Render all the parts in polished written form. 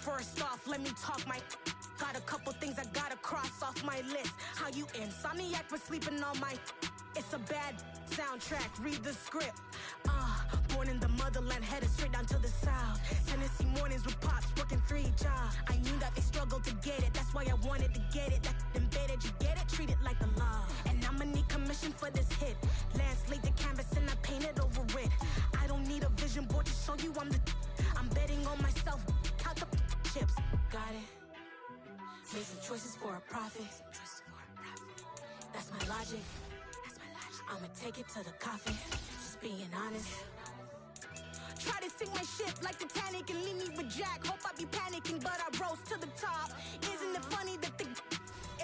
First off, let me talk my... Got a couple things I gotta cross off my list. How you insomniac for sleeping on my... It's a bad soundtrack, read the script. Born in the motherland, headed straight down to the south. Tennessee mornings with pops, working 3 jobs. I knew that they struggled to get it, that's why I wanted to get it. That embedded, you get it, treat it like a law. And I'ma need commission for this hit. Lance laid the canvas and I painted over it. I don't need a vision board to show you I'm the... I'm betting on myself, count the chips. Got it. Made some choices for a profit. That's my logic. I'ma take it to the coffin, just being honest. Try to sink my ship like Titanic and leave me with Jack. Hope I be panicking, but I rose to the top. Isn't it funny that the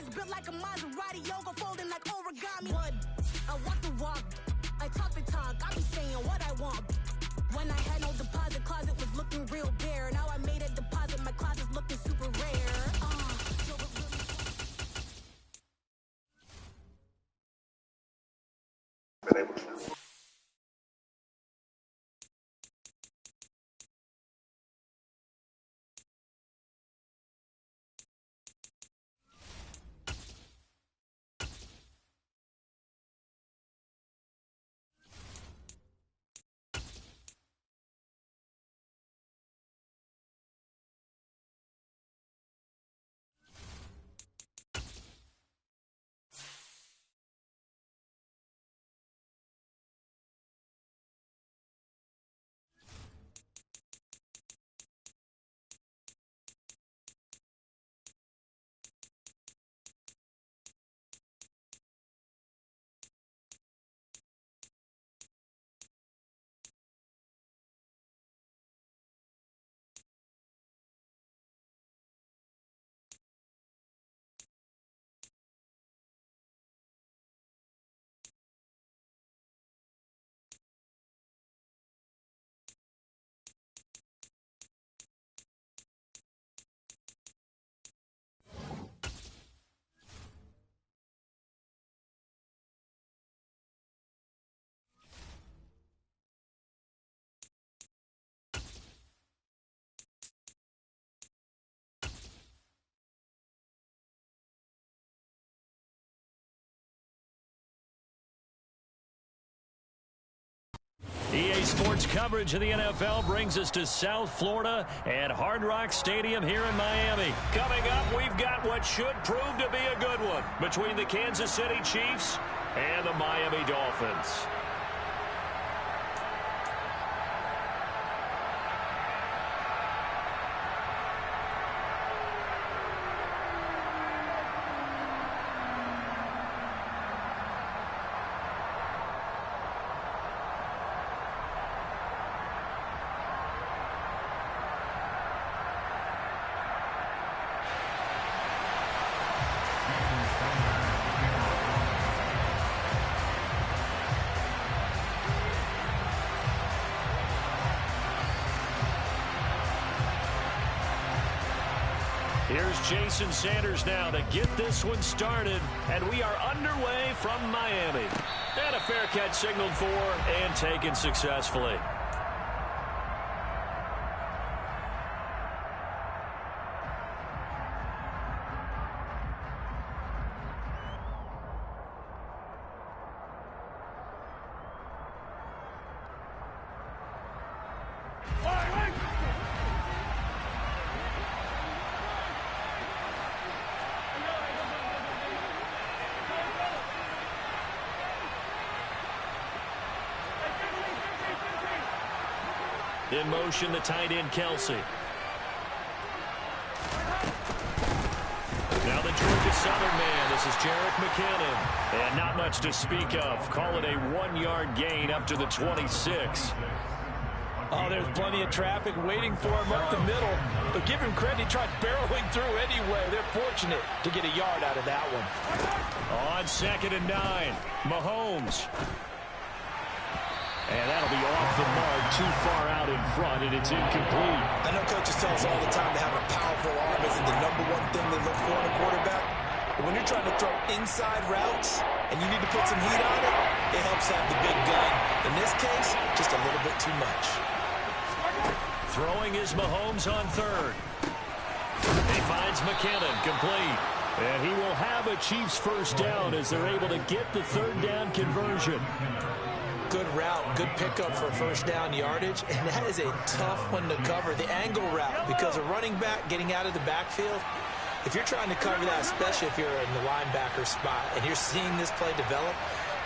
is built like a Maserati, yoga folding like origami? What? I walk the walk, I talk the talk, I be saying what I want. When I had no deposit, closet was looking real bare. Now I made a deposit, my closet's looking super rare. Been able to. EA Sports coverage of the NFL brings us to South Florida and Hard Rock Stadium here in Miami. Coming up, we've got what should prove to be a good one between the Kansas City Chiefs and the Miami Dolphins. Here's Jason Sanders now to get this one started, and we are underway from Miami. And a fair catch signaled for and taken successfully. In motion, the tight end, Kelsey. Now the Georgia Southern man. This is Jerick McKinnon. And not much to speak of. Call it a 1-yard gain up to the 26. Oh, there's plenty of traffic waiting for him up the middle. But give him credit, he tried barreling through anyway. They're fortunate to get a yard out of that one. On 2nd and 9, Mahomes. And that'll be off the mark, too far out in front, and it's incomplete. I know coaches tell us all the time to have a powerful arm isn't the #1 thing they look for in a quarterback. But when you're trying to throw inside routes and you need to put some heat on it, it helps have the big gun. In this case, just a little bit too much. Throwing is Mahomes on 3rd. He finds McKinnon, complete. And he will have a Chiefs first down as they're able to get the third down conversion. Good route, good pickup for first down yardage, and that is a tough one to cover. The angle route, because a running back getting out of the backfield, if you're trying to cover that, especially if you're in the linebacker spot and you're seeing this play develop,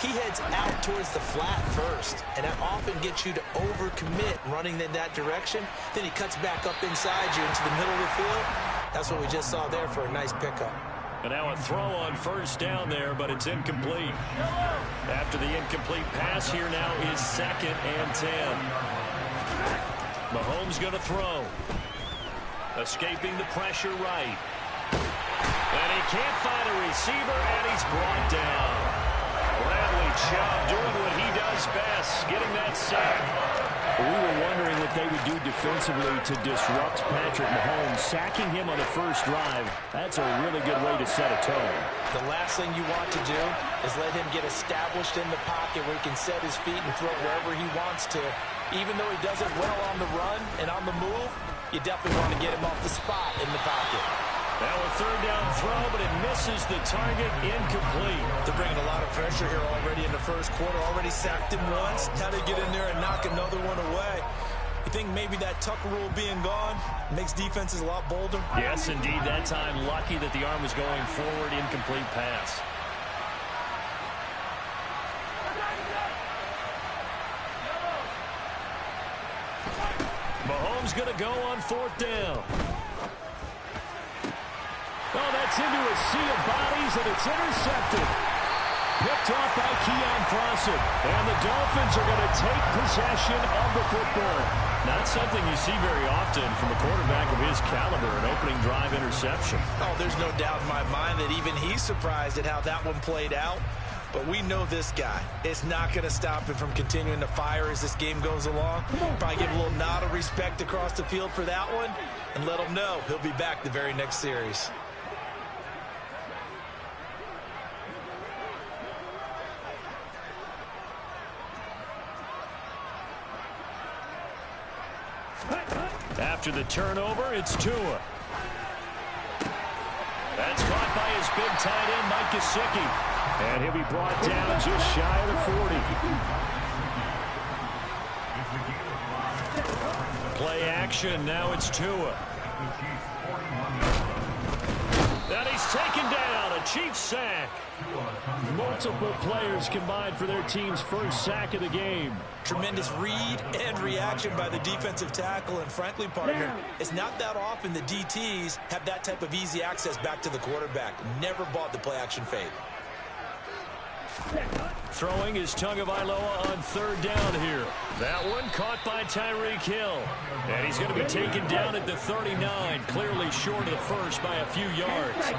he heads out towards the flat first, and that often gets you to overcommit running in that direction. Then he cuts back up inside you into the middle of the field. That's what we just saw there for a nice pickup. And now a throw on first down there, but it's incomplete. After the incomplete pass, here now is 2nd and 10. Mahomes going to throw. Escaping the pressure right. And he can't find a receiver, and he's brought down. Bradley Chubb doing what he does best, getting that sack. We were wondering what they would do defensively to disrupt Patrick Mahomes. Sacking him on the first drive, that's a really good way to set a tone. The last thing you want to do is let him get established in the pocket where he can set his feet and throw wherever he wants to. Even though he does it well on the run and on the move, you definitely want to get him off the spot in the pocket. Now a third down throw, but it misses the target, incomplete. They're bringing a lot of pressure here already in the first quarter. Already sacked him once. Now they get in there and knock another one away. You think maybe that Tucker rule being gone makes defenses a lot bolder? Yes, indeed. That time, lucky that the arm was going forward, incomplete pass. Mahomes going to go on 4th down. Oh, that's into a sea of bodies, and it's intercepted. Picked off by Keon Crossen. And the Dolphins are going to take possession of the football. Not something you see very often from a quarterback of his caliber, an opening drive interception. Oh, there's no doubt in my mind that even he's surprised at how that one played out. But we know this guy. It's not going to stop him from continuing to fire as this game goes along. Probably give a little nod of respect across the field for that one and let him know he'll be back the very next series. After the turnover, it's Tua. That's caught by his big tight end, Mike Gesicki. And he'll be brought down just shy of the 40. Play action, now it's Tua. And he's taken down, a Chiefs sack. Multiple players combined for their team's first sack of the game. Tremendous read and reaction by the defensive tackle. And frankly, partner, it's not that often the DTs have that type of easy access back to the quarterback. Never bought the play action fade. Throwing is Tagovailoa on 3rd down here. That one caught by Tyreek Hill. And he's going to be taken down at the 39, clearly short of the first by a few yards.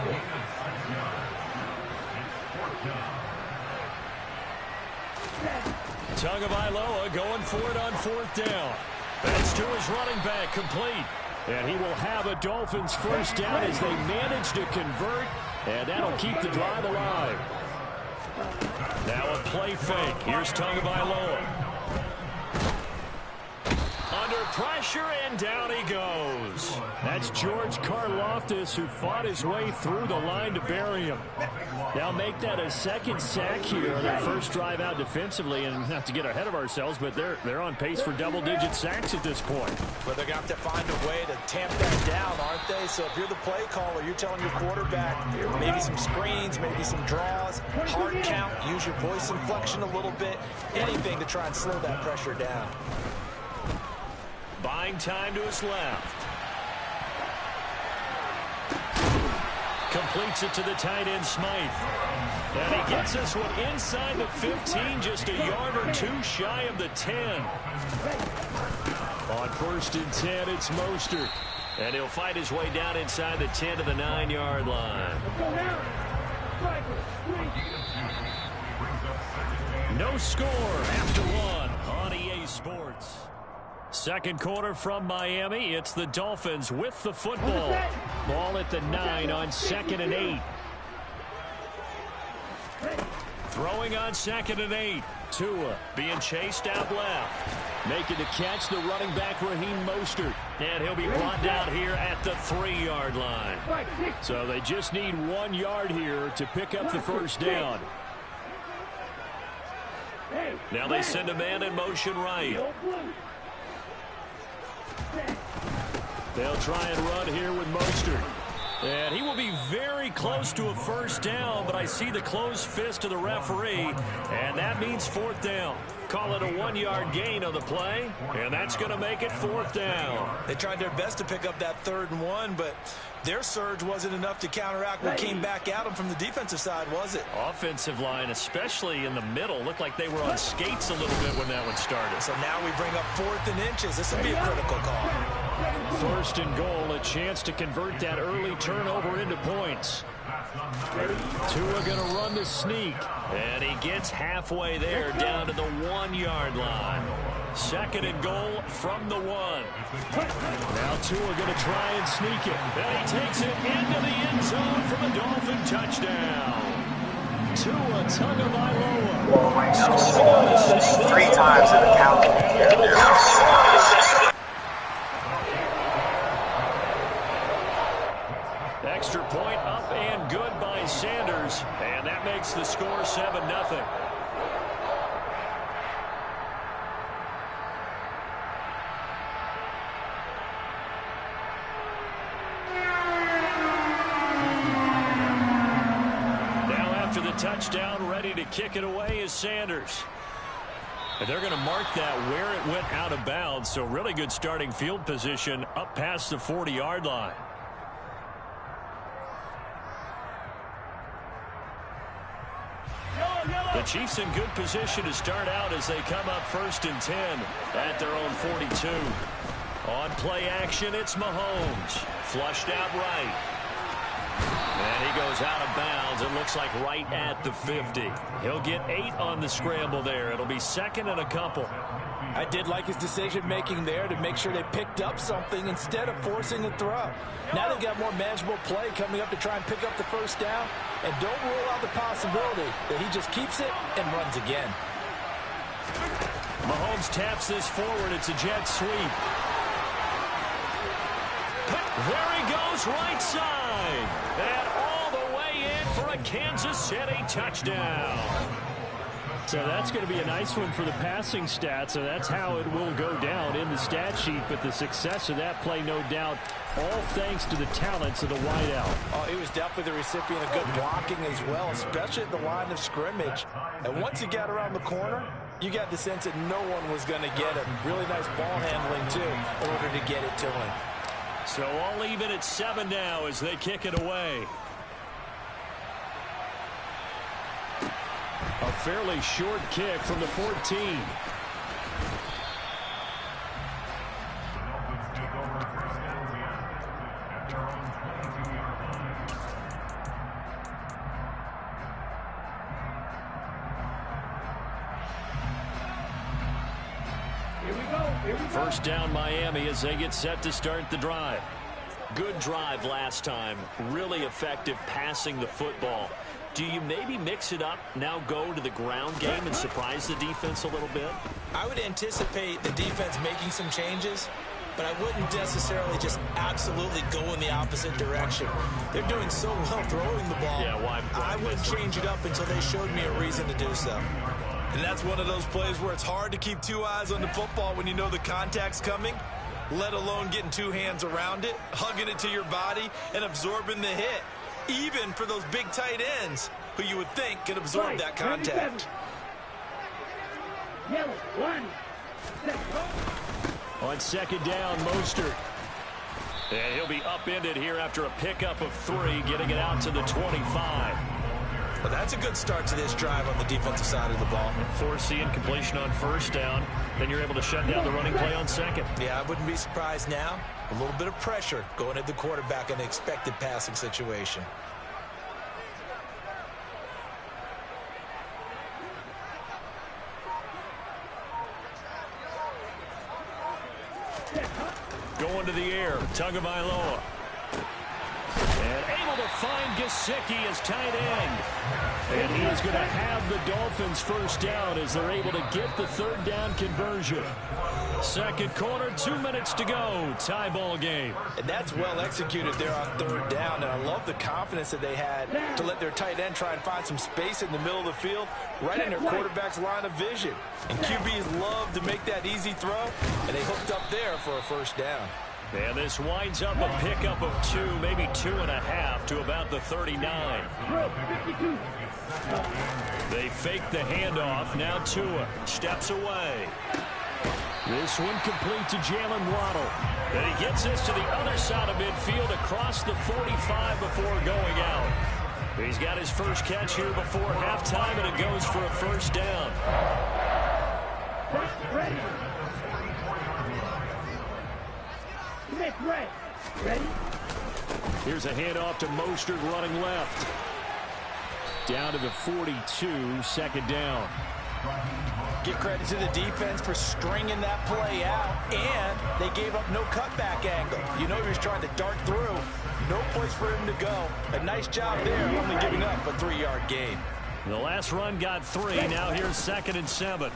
Tagovailoa going for it on 4th down. That's to his running back, complete. And he will have a Dolphins first down as they manage to convert, and that'll keep the drive alive. Now a play fake. Here's Tagovailoa. Under pressure, and down he goes. That's George Karlaftis, who fought his way through the line to bury him. Now make that a second sack here on their first drive out defensively, and not to get ahead of ourselves, but they're on pace for double-digit sacks at this point. Well, they're going to have to find a way to tamp that down, aren't they? So if you're the play caller, you're telling your quarterback maybe some screens, maybe some draws, hard count, use your voice inflection a little bit, anything to try and slow that pressure down. Buying time to his left. Completes it to the tight end, Smythe. And he gets this one inside the 15, just a yard or two shy of the 10. On 1st and 10, it's Mostert. And he'll fight his way down inside the 10 to the 9-yard line. No score after one on EA Sports. Second quarter from Miami. It's the Dolphins with the football. Ball at the 9 on 2nd and 8. Throwing on 2nd and 8. Tua being chased out left. Making the catch, the running back, Raheem Mostert. And he'll be brought down here at the 3-yard line. So they just need 1 yard here to pick up the first down. Now they send a man in motion right. They'll try and run here with Mostert. And he will be very close to a first down, but I see the closed fist of the referee, and that means 4th down. Call it a 1-yard gain on the play, and that's going to make it 4th down. They tried their best to pick up that 3rd and 1, but their surge wasn't enough to counteract what came back at them from the defensive side, was it? Offensive line, especially in the middle, looked like they were on skates a little bit when that one started. So now we bring up 4th and inches. This will be a critical call. 1st and goal, a chance to convert that early turnover into points. Tua going to run the sneak. And he gets halfway there down to the 1-yard line. 2nd and goal from the 1. Now Tua going to try and sneak it. And he takes it into the end zone for the Dolphin touchdown. Tua Tagovailoa. 3 times in the count. Extra point up and good by Sanders. And that makes the score 7-0. Touchdown, ready to kick it away is Sanders. And they're going to mark that where it went out of bounds, so really good starting field position up past the 40-yard line. The Chiefs in good position to start out as they come up 1st and 10 at their own 42. On play action, it's Mahomes. Flushed out right. And he goes out of bounds. It looks like right at the 50. He'll get 8 on the scramble there. It'll be 2nd and a couple. I did like his decision-making there to make sure they picked up something instead of forcing a throw. Now they've got more manageable play coming up to try and pick up the first down. And don't rule out the possibility that he just keeps it and runs again. Mahomes taps this forward. It's a jet sweep. There he goes, right side. And all the way in for a Kansas City touchdown. So that's going to be a nice one for the passing stats, so that's how it will go down in the stat sheet. But the success of that play, no doubt, all thanks to the talents of the wideout. Oh, he was definitely the recipient of good blocking as well, especially at the line of scrimmage. And once he got around the corner, you got the sense that no one was going to get him. Really nice ball handling, too, in order to get it to him. So all even at 7 now as they kick it away. A fairly short kick from the 14. First down Miami as they get set to start the drive. Good drive last time. Really effective passing the football. Do you maybe mix it up, now go to the ground game and surprise the defense a little bit? I would anticipate the defense making some changes, but I wouldn't necessarily just absolutely go in the opposite direction. They're doing so well throwing the ball. Yeah, why I wouldn't change it up until they showed me a reason to do so. And that's one of those plays where it's hard to keep 2 eyes on the football when you know the contact's coming, let alone getting 2 hands around it, hugging it to your body, and absorbing the hit. Even for those big tight ends who you would think could absorb that contact. On second down, Mostert. And he'll be upended here after a pickup of 3, getting it out to the 25. Well, that's a good start to this drive on the defensive side of the ball. Forcing completion on first down. Then you're able to shut down the running play on second. Yeah, I wouldn't be surprised now. A little bit of pressure going at the quarterback in an expected passing situation. Going to the air, Tagovailoa. And able to find Gesicki as tight end. And he is going to have the Dolphins first down as they're able to get the third down conversion. Second quarter, 2 minutes to go. Tie ball game. And that's well executed there on third down. And I love the confidence that they had to let their tight end try and find some space in the middle of the field, right in their quarterback's line of vision. And QBs love to make that easy throw, and they hooked up there for a first down. And this winds up a pickup of 2, maybe 2.5 to about the 39. They fake the handoff. Now Tua steps away. This one complete to Jalen Waddle. And he gets this to the other side of midfield across the 45 before going out. He's got his first catch here before halftime, and it goes for a first down. Ready. Ready? Here's a handoff to Mostert running left. Down to the 42, second down. Give credit to the defense for stringing that play out, and they gave up no cutback angle. You know he was trying to dart through. No place for him to go. A nice job there, only giving up a 3-yard gain. The last run got 3. Now here's 2nd and 7.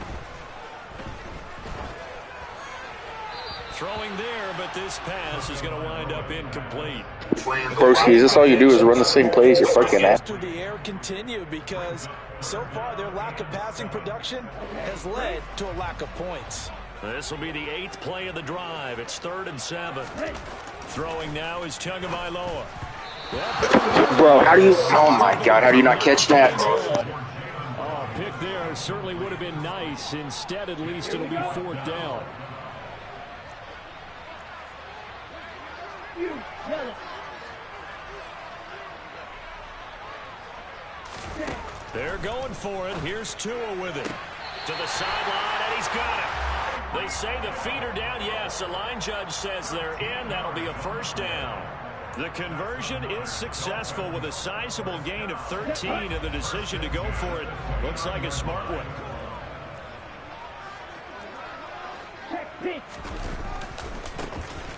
Throwing there, but this pass is going to wind up incomplete. Broski, this all you do is run the same plays you're fucking at. Through the air continue because so far their lack of passing production has led to a lack of points. This will be the 8th play of the drive. It's 3rd and 7. Throwing now is Tagovailoa. Bro, how do you... Oh, my God. How do you not catch that? Oh, pick there certainly would have been nice. Instead, at least it'll be 4th down. They're going for it. Here's Tua with it. To the sideline, and he's got it. They say the feet are down. Yes, the line judge says they're in. That'll be a first down. The conversion is successful with a sizable gain of 13, and the decision to go for it looks like a smart one.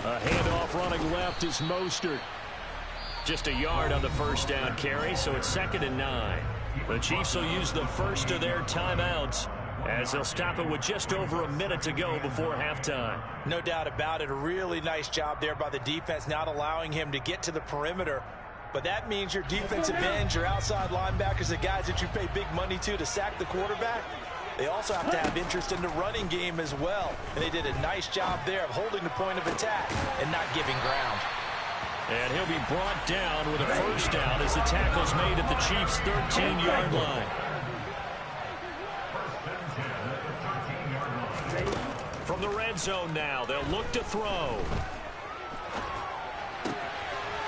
A handoff running left is Mostert. Just a yard on the first down carry, so it's 2nd and 9. The Chiefs will use the first of their timeouts as they'll stop it with just over a minute to go before halftime. No doubt about it. A really nice job there by the defense, not allowing him to get to the perimeter. But that means your defensive ends, your outside linebackers, the guys that you pay big money to sack the quarterback, they also have to have interest in the running game as well. And they did a nice job there of holding the point of attack and not giving ground. And he'll be brought down with a first down as the tackle's made at the Chiefs' 13-yard line. From the red zone now, they'll look to throw.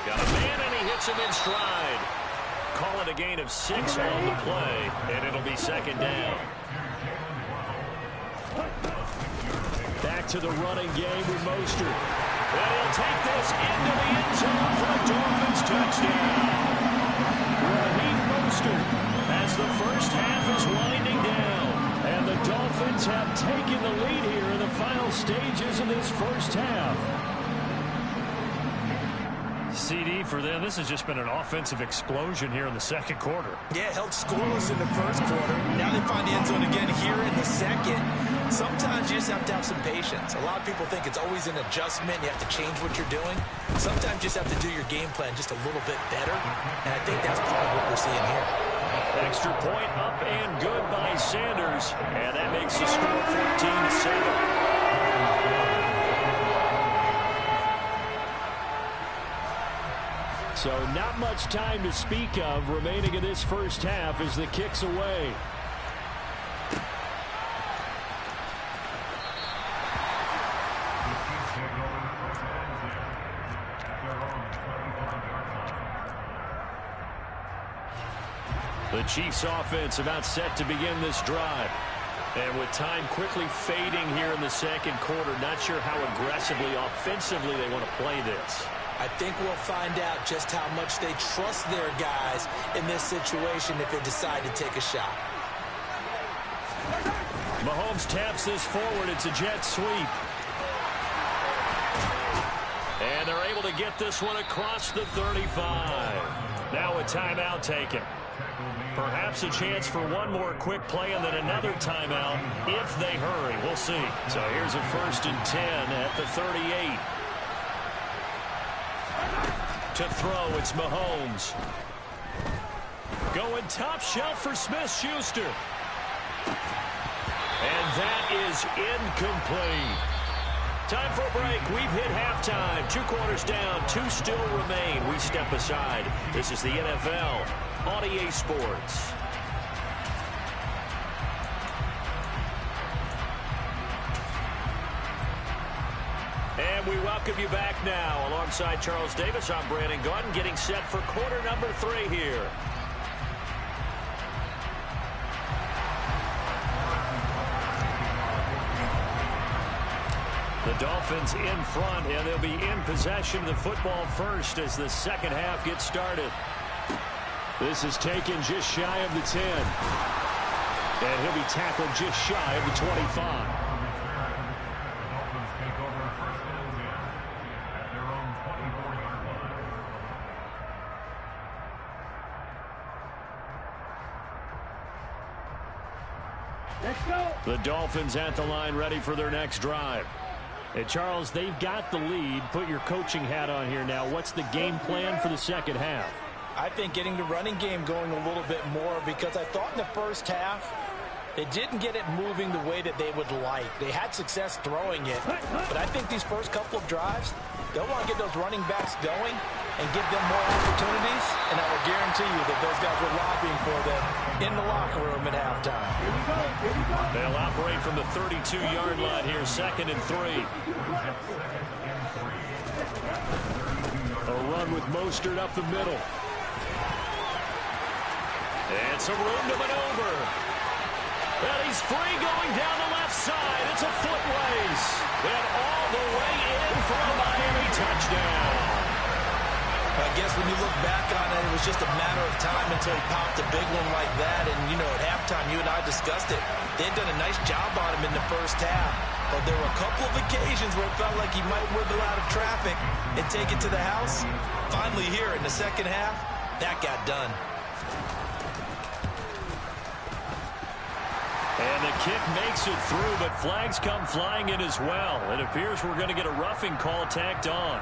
Got a man, and he hits him in stride. Call it a gain of 6 on the play, and it'll be 2nd down. Back to the running game with Mostert. And he'll take this into the end zone for a Dolphins touchdown. Raheem Mostert as the first half is winding down. And the Dolphins have taken the lead here in the final stages of this first half. CD for them. This has just been an offensive explosion here in the second quarter. Yeah, held scoreless in the first quarter. Now they find the end zone again here in the second. Sometimes you just have to have some patience. A lot of people think it's always an adjustment. You have to change what you're doing. Sometimes you just have to do your game plan just a little bit better. And I think that's part of what we're seeing here. Extra point up and good by Sanders. And that makes the score 14-7. So not much time to speak of remaining in this first half as the kick's away. The Chiefs offense about set to begin this drive. And with time quickly fading here in the second quarter, not sure how aggressively, offensively they want to play this. I think we'll find out just how much they trust their guys in this situation if they decide to take a shot. Mahomes taps this forward. It's a jet sweep. And they're able to get this one across the 35. Now a timeout taken. Perhaps a chance for one more quick play and then another timeout if they hurry. We'll see. So here's a 1st and 10 at the 38. To throw, it's Mahomes. Going top shelf for Smith-Schuster. And that is incomplete. Time for a break. We've hit halftime. 2 quarters down. 2 still remain. We step aside. This is the NFL on EA Sports. And we welcome you back now. Alongside Charles Davis, I'm Brandon Gunn, getting set for quarter number 3 here. The Dolphins in front, and they'll be in possession of the football first as the second half gets started. This is taken just shy of the 10. And he'll be tackled just shy of the 25. The Dolphins at the line, ready for their next drive. Hey, Charles, they've got the lead. Put your coaching hat on here now. What's the game plan for the second half? I think getting the running game going a little bit more, because I thought in the first half they didn't get it moving the way that they would like. They had success throwing it, but I think these first couple of drives, they'll want to get those running backs going and give them more opportunities, and I will guarantee you that those guys were lobbying for them in the locker room at halftime. They'll operate from the 32-yard line here, 2nd and 3. A run with Mostert up the middle. And some room to maneuver. And he's free going down the left side. It's a foot race. And all the way in for a Miami touchdown. I guess when you look back on it, it was just a matter of time until he popped a big one like that. And, you know, at halftime, you and I discussed it. They had done a nice job on him in the first half. But there were a couple of occasions where it felt like he might wiggle out of traffic and take it to the house. Finally here in the second half, that got done. And the kick makes it through, but flags come flying in as well. It appears we're going to get a roughing call tacked on.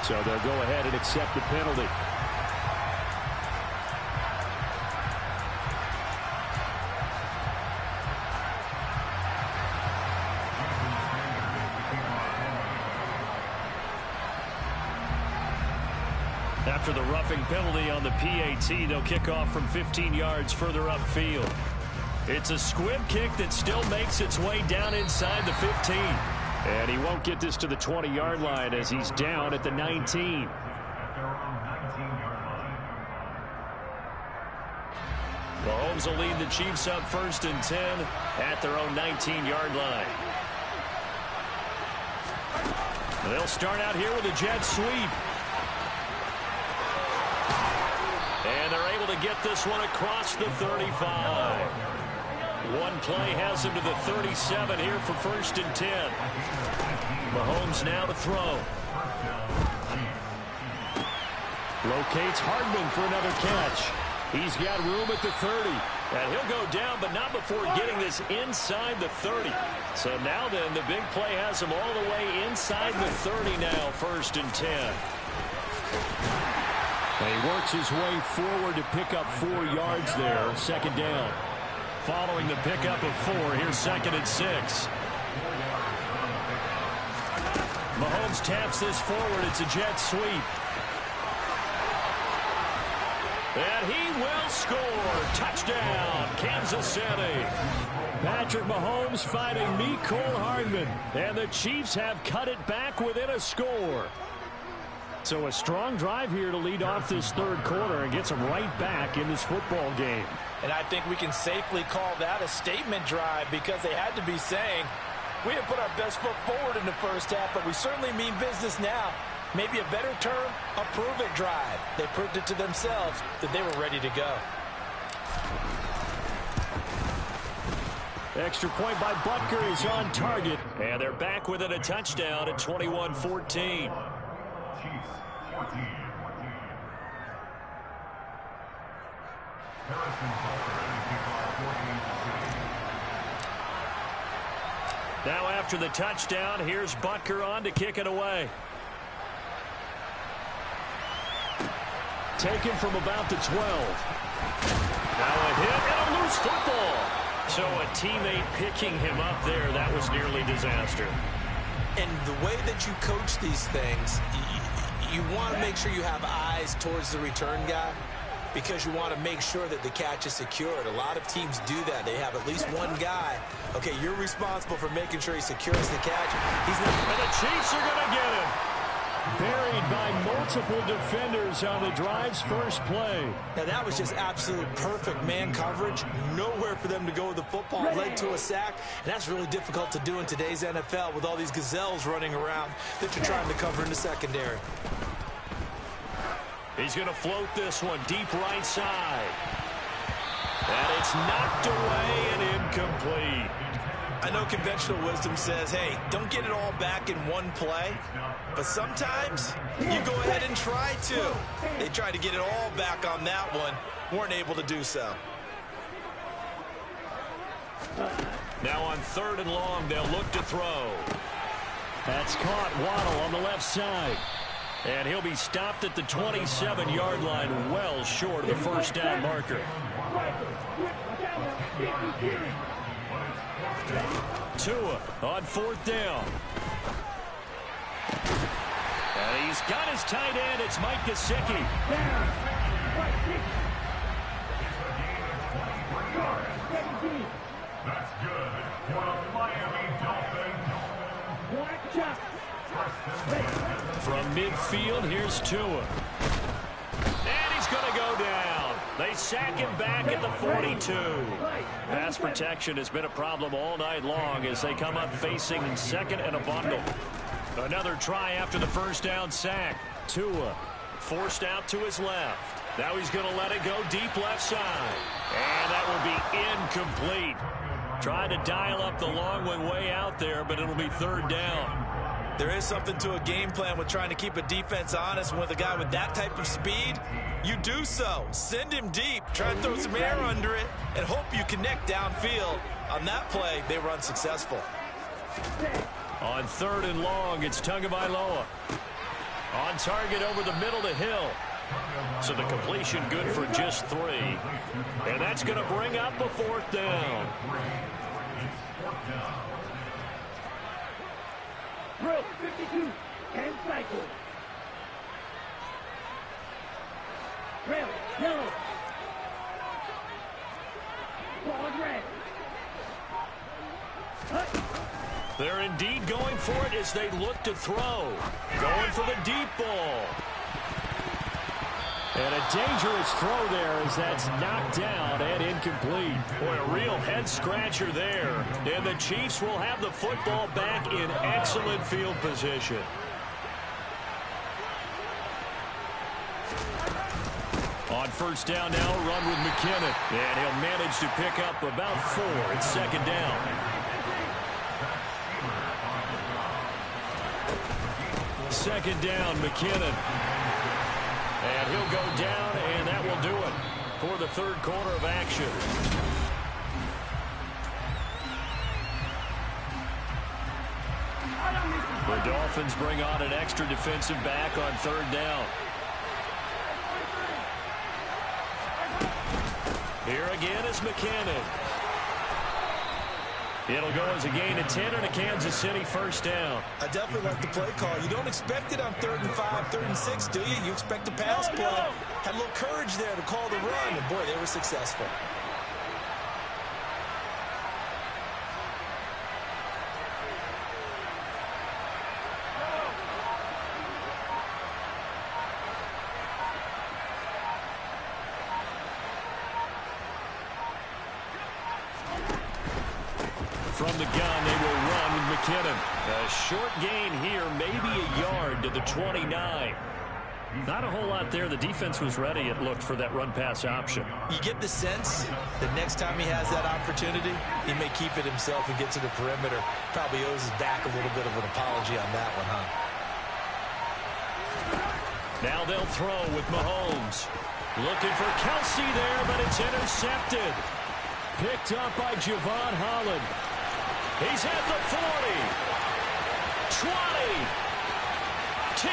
So they'll go ahead and accept the penalty. After the roughing penalty on the PAT, they'll kick off from 15 yards further upfield. It's a squib kick that still makes its way down inside the 15. And he won't get this to the 20-yard line as he's down at the 19. Mahomes will lead the Chiefs up 1st and 10 at their own 19-yard line. They'll start out here with a jet sweep. And they're able to get this one across the 35. One play has him to the 37 here for 1st and 10. Mahomes now to throw. Locates Hardman for another catch. He's got room at the 30. And he'll go down, but not before getting this inside the 30. So now then, the big play has him all the way inside the 30 now, 1st and 10. And he works his way forward to pick up 4 yards there, 2nd down. Following the pickup of 4, here's 2nd and 6. Mahomes taps this forward. It's a jet sweep. And he will score. Touchdown, Kansas City. Patrick Mahomes fighting Mecole Hardman. And the Chiefs have cut it back within a score. So a strong drive here to lead off this 3rd quarter and gets them right back in this football game. And I think we can safely call that a statement drive, because they had to be saying, we have put our best foot forward in the first half, but we certainly mean business now. Maybe a better term, a prove-it drive. They proved it to themselves that they were ready to go. Extra point by Butker is on target. And they're back within a touchdown at 21-14. Now after the touchdown, here's Butker on to kick it away. Taken from about the 12. Now a hit and a loose football. So a teammate picking him up there, that was nearly disaster. And the way that you coach these things, you want to make sure you have eyes towards the return guy because you want to make sure that the catch is secured. A lot of teams do that. They have at least one guy. Okay, you're responsible for making sure he secures the catch. He's not. And the Chiefs are going to get him. Buried by multiple defenders on the drive's first play. Now, that was just absolute perfect man coverage. Nowhere for them to go with the football. Led to a sack. And that's really difficult to do in today's NFL with all these gazelles running around that you're trying to cover in the secondary. He's going to float this one deep right side. And it's knocked away and incomplete. I know conventional wisdom says, hey, don't get it all back in one play. But sometimes you go ahead and try to. They tried to get it all back on that one. Weren't able to do so. Now on 3rd and long, they'll look to throw. That's caught. Waddle on the left side. And he'll be stopped at the 27-yard line, well short of the first down marker. Tua on 4th down. And he's got his tight end. It's Mike Gesicki. That's good for the Miami Dolphins. From midfield, here's Tua. And he's going to go down. They sack him back at the 42. Pass protection has been a problem all night long as they come up facing 2nd and a bundle. Another try after the first down sack. Tua forced out to his left. Now he's going to let it go deep left side. And that will be incomplete. Trying to dial up the long one way out there, but it'll be 3rd down. There is something to a game plan with trying to keep a defense honest. With a guy with that type of speed, you do so. Send him deep. Try and throw some air under it and hope you connect downfield. On that play, they were unsuccessful. On 3rd and long, it's Tagovailoa. On target over the middle to Hill. So the completion good for just 3. And that's going to bring up a 4th down. Drill 52, 10 cycles. Drill, yellow. Ball red. They're indeed going for it as they look to throw. Going for the deep ball. And a dangerous throw there as that's knocked down and incomplete. Boy, a real head-scratcher there. And the Chiefs will have the football back in excellent field position. On 1st down now, a run with McKinnon. And he'll manage to pick up about 4. It's 2nd down. Second down, McKinnon. And he'll go down, and that will do it for the 3rd quarter of action. The Dolphins bring on an extra defensive back on 3rd down. Here again is McKinnon. It'll go as a gain of 10 and a Kansas City 1st down. I definitely like the play call. You don't expect it on 3rd and 5, 3rd and 6, do you? You expect a pass play. Had a little courage there to call the run, and boy, they were successful. From the gun, they will run with McKinnon. A short gain here, maybe a yard to the 29. Not a whole lot there. The defense was ready, it looked, for that run-pass option. You get the sense that next time he has that opportunity, he may keep it himself and get to the perimeter. Probably owes his back a little bit of an apology on that one, huh? Now they'll throw with Mahomes. Looking for Kelsey there, but it's intercepted. Picked up by Javon Holland. He's at the 40. 20. 10.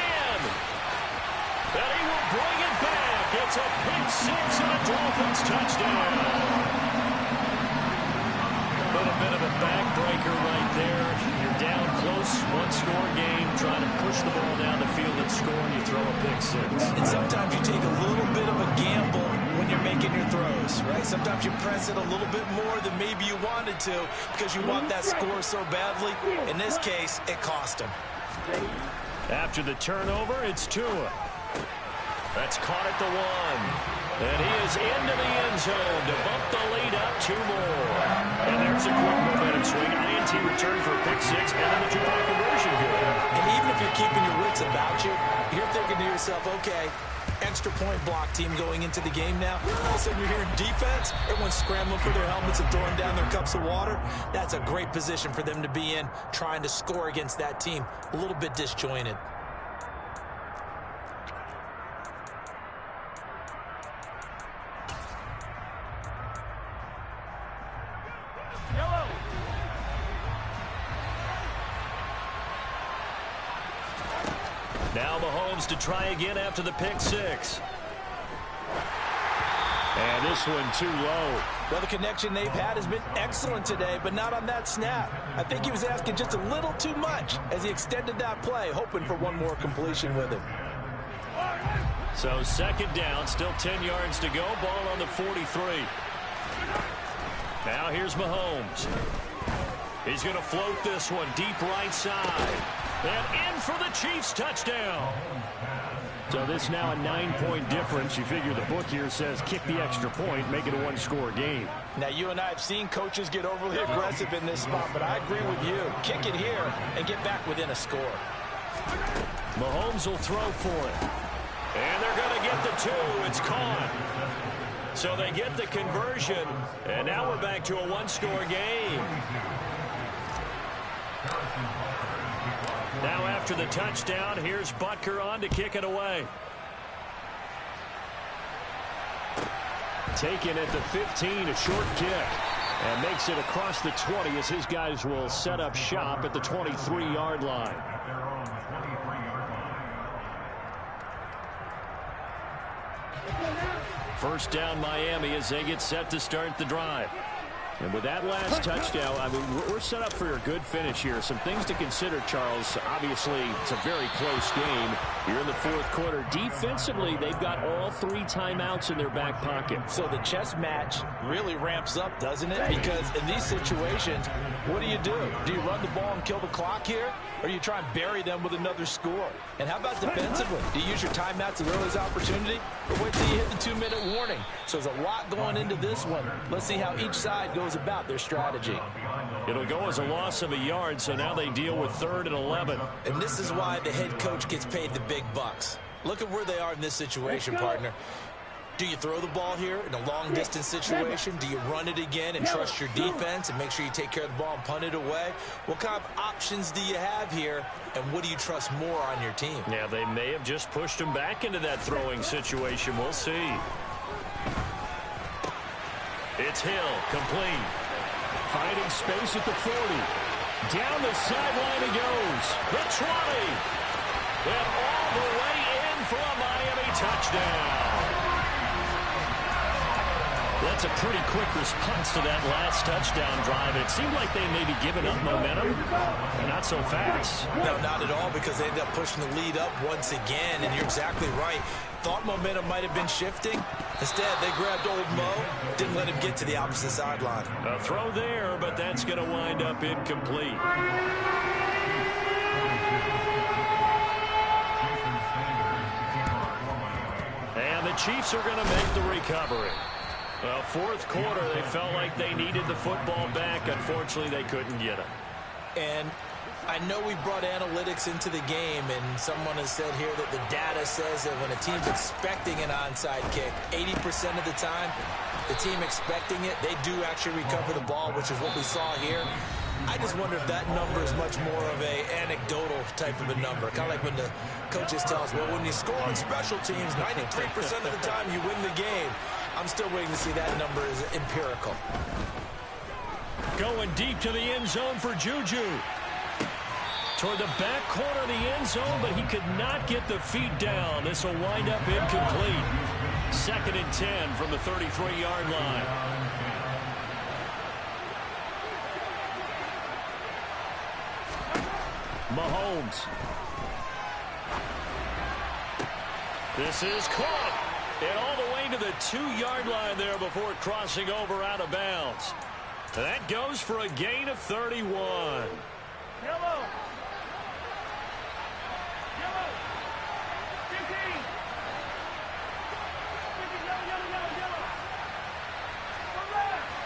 And he will bring it back. It's a pick six and a Dolphins touchdown. A little bit of a backbreaker right there. You're down close, one-score game, trying to push the ball down the field and score, and you throw a pick six. And sometimes you take a little bit of a gamble when you're making your throws, right? Sometimes you press it a little bit more than maybe you wanted to because you want that score so badly. In this case, it cost him. After the turnover, it's Tua. That's caught at the 1. And he is into the end zone to bump the lead up 2 more. And there's a quick momentum swing. INT return for a pick six, and then the 2-point conversion good. And even if you're keeping your wits about you, you're thinking to yourself, okay, extra point block team going into the game now. All of a sudden you're hearing defense. Everyone's scrambling for their helmets and throwing down their cups of water. That's a great position for them to be in, trying to score against that team. A little bit disjointed. Now Mahomes to try again after the pick six. And this one too low. Well, the connection they've had has been excellent today, but not on that snap. I think he was asking just a little too much as he extended that play, hoping for one more completion with it. So second down, still 10 yards to go. Ball on the 43. Now here's Mahomes. He's going to float this one deep right side. And in for the Chiefs touchdown. So this now a 9-point difference. You figure the book here says kick the extra point, make it a one-score game. Now, you and I have seen coaches get overly aggressive in this spot, but I agree with you. Kick it here and get back within a score. Mahomes will throw for it. And they're going to get the 2. It's caught. So they get the conversion, and now we're back to a one-score game. Now after the touchdown, here's Butker on to kick it away. Taken at the 15, a short kick. And makes it across the 20 as his guys will set up shop at the 23-yard line. First down Miami as they get set to start the drive. And with that last touchdown, I mean, we're set up for a good finish here. Some things to consider, Charles. Obviously, it's a very close game. You're in the fourth quarter. Defensively, they've got all 3 timeouts in their back pocket. So the chess match really ramps up, doesn't it? Because in these situations, what do? Do you run the ball and kill the clock here? Or do you try and bury them with another score? And how about defensively? Do you use your timeouts as early as opportunity? Or wait till you hit the 2-minute warning? So there's a lot going into this one. Let's see how each side goes about their strategy. It'll go as a loss of a yard, so now they deal with 3rd and 11. And this is why the head coach gets paid the big bucks. Look at where they are in this situation, partner. Do you throw the ball here in a long-distance situation? Do you run it again and trust your defense and make sure you take care of the ball and punt it away? What kind of options do you have here, and what do you trust more on your team? Yeah, they may have just pushed him back into that throwing situation. We'll see. It's Hill, complete. Finding space at the 40. Down the sideline he goes. The 20. And all the way in for a Miami touchdown. That's a pretty quick response to that last touchdown drive. It seemed like they may be giving up momentum, but not so fast. No, not at all, because they ended up pushing the lead up once again, and you're exactly right. Thought momentum might have been shifting. Instead, they grabbed old Mo, didn't let him get to the opposite sideline. A throw there, but that's going to wind up incomplete. And the Chiefs are going to make the recovery. Well, fourth quarter, they felt like they needed the football back. Unfortunately, they couldn't get it. And I know we brought analytics into the game, and someone has said here that the data says that when a team's expecting an onside kick, 80% of the time, the team expecting it, they do actually recover the ball, which is what we saw here. I just wonder if that number is much more of a anecdotal type of a number. Kind of like when the coaches tell us, well, when you score on special teams, 93% of the time you win the game. I'm still waiting to see that number is empirical. Going deep to the end zone for Juju. Toward the back corner of the end zone, but he could not get the feet down. This will wind up incomplete. 2nd and 10 from the 33-yard line. Mahomes. This is caught. And all the way to the 2-yard line there before crossing over out of bounds. That goes for a gain of 31. Yellow. Yellow. 15.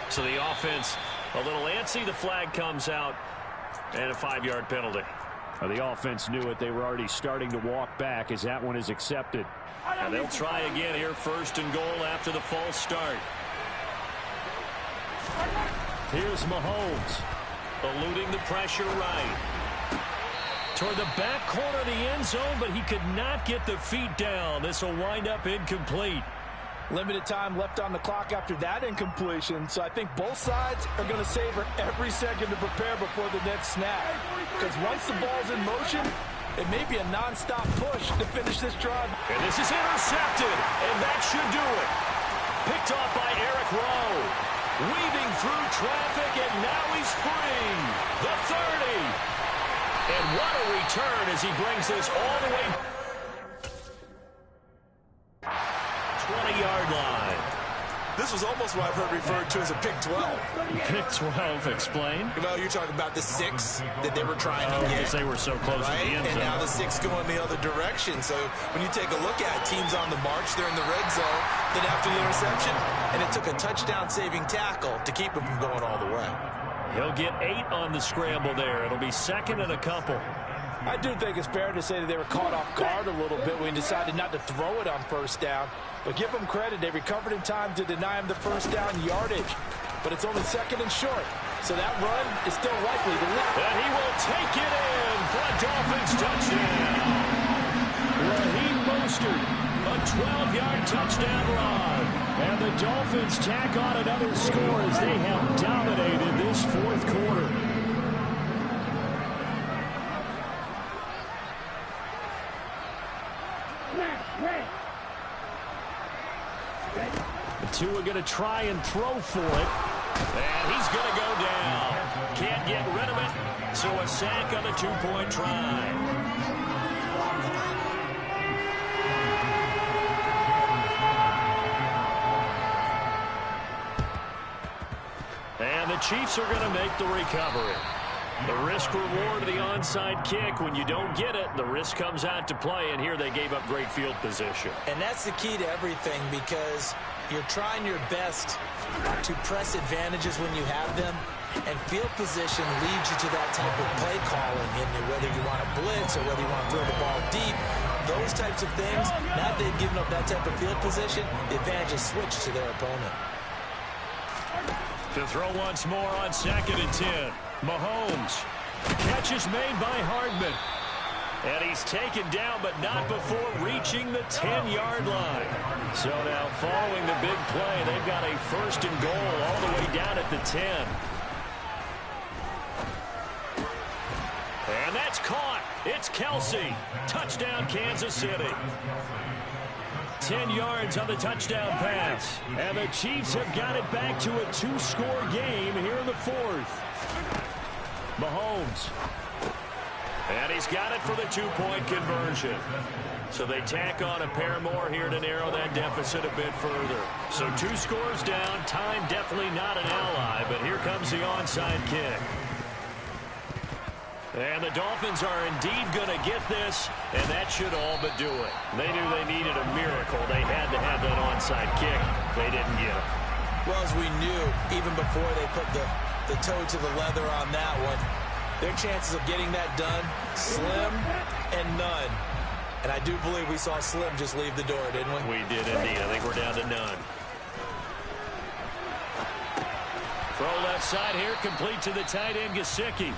So the offense a little antsy. The flag comes out and a 5-yard penalty. Well, the offense knew it. They were already starting to walk back as that one is accepted. And they'll try again here, 1st and goal after the false start. Here's Mahomes, eluding the pressure right. Toward the back corner of the end zone, but he could not get the feet down. This will wind up incomplete. Limited time left on the clock after that incompletion, so I think both sides are going to savor every second to prepare before the next snap. Because once the ball's in motion, it may be a non-stop push to finish this drive. And this is intercepted, and that should do it. Picked off by Eric Rowe. Weaving through traffic, and now he's free. The 30. And what a return as he brings this all the way 20-yard line. This was almost what I've heard referred to as a pick 12. Pick 12, explain. Well, you're talking about the 6 that they were trying to get. Because they were so close to the end zone. And now the 6 going the other direction. So when you take a look at it, teams on the march, they're in the red zone. Then after the interception, and it took a touchdown-saving tackle to keep him from going all the way. He'll get 8 on the scramble there. It'll be 2nd and a couple. I do think it's fair to say that they were caught off guard a little bit when he decided not to throw it on 1st down. But give them credit. They recovered in time to deny him the 1st down yardage. But it's only 2nd and short. So that run is still likely to lead. And he will take it in for a Dolphins touchdown. Raheem Mostert, a 12-yard touchdown run. And the Dolphins tack on another score as they have dominated this 4th quarter. The 2 are going to try and throw for it. And he's going to go down. Can't get rid of it. So a sack on the 2-point try. And the Chiefs are going to make the recovery. The risk reward of the onside kick. When you don't get it, the risk comes out to play, and here they gave up great field position. And that's the key to everything, because you're trying your best to press advantages when you have them, and field position leads you to that type of play calling, and whether you want to blitz or whether you want to throw the ball deep, those types of things. Now they've given up that type of field position, the advantage is switched to their opponent. To throw once more on 2nd and 10. Mahomes. Catch is made by Hardman. And he's taken down, but not before reaching the 10-yard line. So now following the big play, they've got a 1st and goal all the way down at the 10. And that's caught. It's Kelsey. Touchdown, Kansas City. 10 yards on the touchdown pass. And the Chiefs have got it back to a 2-score game here in the 4th. Mahomes. And he's got it for the 2-point conversion. So they tack on a pair more here to narrow that deficit a bit further. So 2 scores down. Time definitely not an ally, but here comes the onside kick. And the Dolphins are indeed going to get this, and that should all but do it. They knew they needed a miracle. They had to have that onside kick. They didn't get it. Well, as we knew, even before they put the toe to the leather on that one, Their chances of getting that done, slim and none. And I do believe we saw Slim just leave the door, didn't we? We did indeed. I think we're down to none. Throw left side here, complete to the tight end, Gesicki.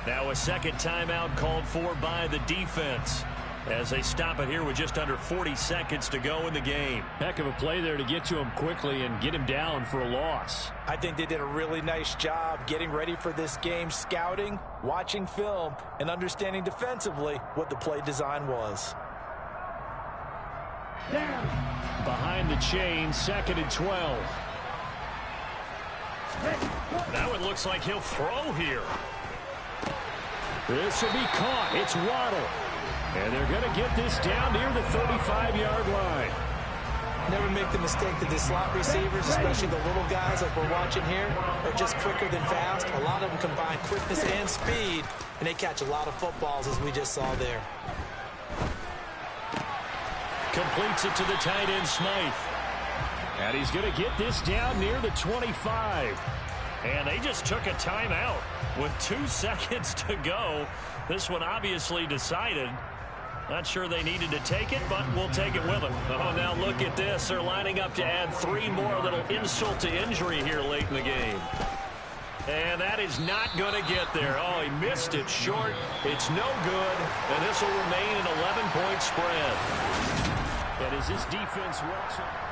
Now a second timeout called for by the defense as they stop it here with just under 40 seconds to go in the game. Heck of a play there to get to him quickly and get him down for a loss. I think they did a really nice job getting ready for this game, scouting, watching film, and understanding defensively what the play design was. Behind the chain, 2nd and 12. Now it looks like he'll throw here. This will be caught. It's Waddle. And they're going to get this down near the 35-yard line. Never make the mistake that the slot receivers, especially the little guys like we're watching here, are just quicker than fast. A lot of them combine quickness and speed, and they catch a lot of footballs, as we just saw there. Completes it to the tight end, Smythe. And he's going to get this down near the 25. And they just took a timeout with 2 seconds to go. This one obviously decided. Not sure they needed to take it, but we'll take it with them. Oh, now look at this. They're lining up to add 3 more, little insult to injury here late in the game. And that is not going to get there. Oh, he missed it short. It's no good, and this will remain an 11-point spread. And as this defense walks up.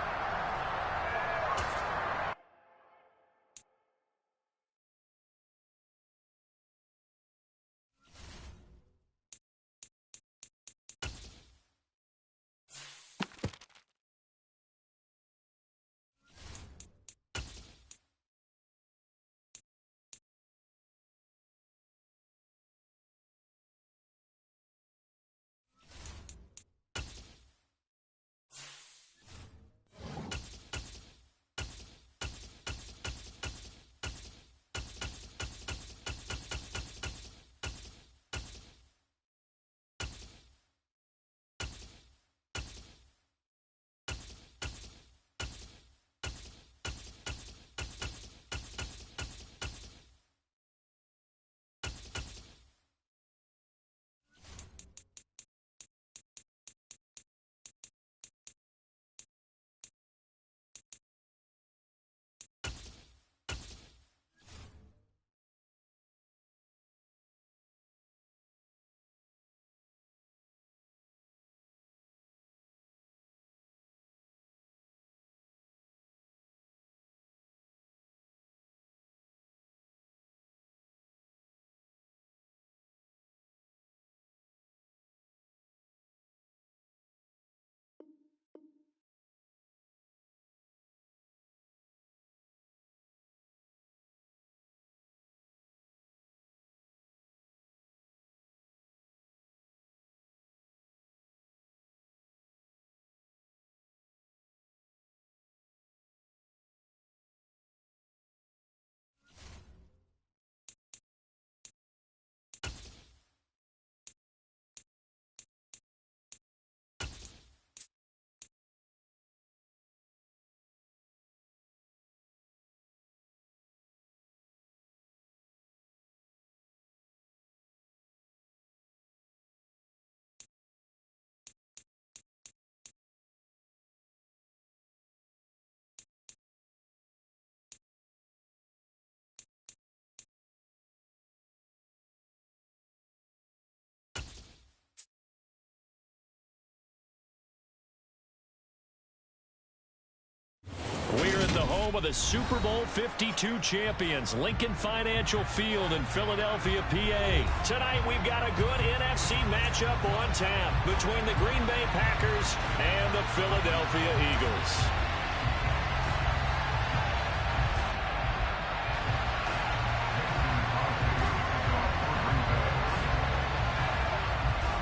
We're at the home of the Super Bowl 52 champions, Lincoln Financial Field in Philadelphia, PA. Tonight we've got a good NFC matchup on tap between the Green Bay Packers and the Philadelphia Eagles.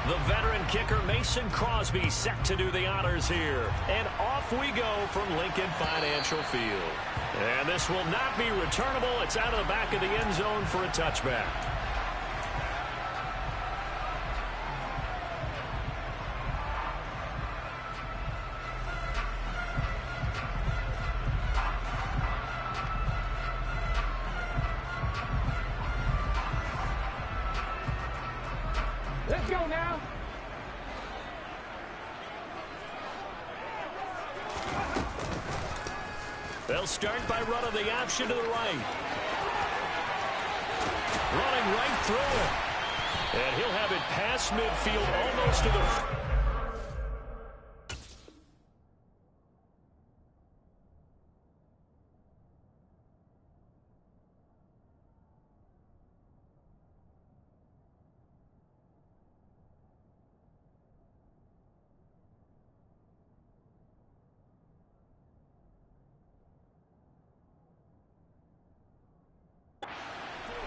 The veteran kicker Mason Crosby set to do the honors here. And off we go from Lincoln Financial Field. And this will not be returnable. It's out of the back of the end zone for a touchback. Let's go now. They'll start by running the option to the right. Running right through it. And he'll have it past midfield almost to the...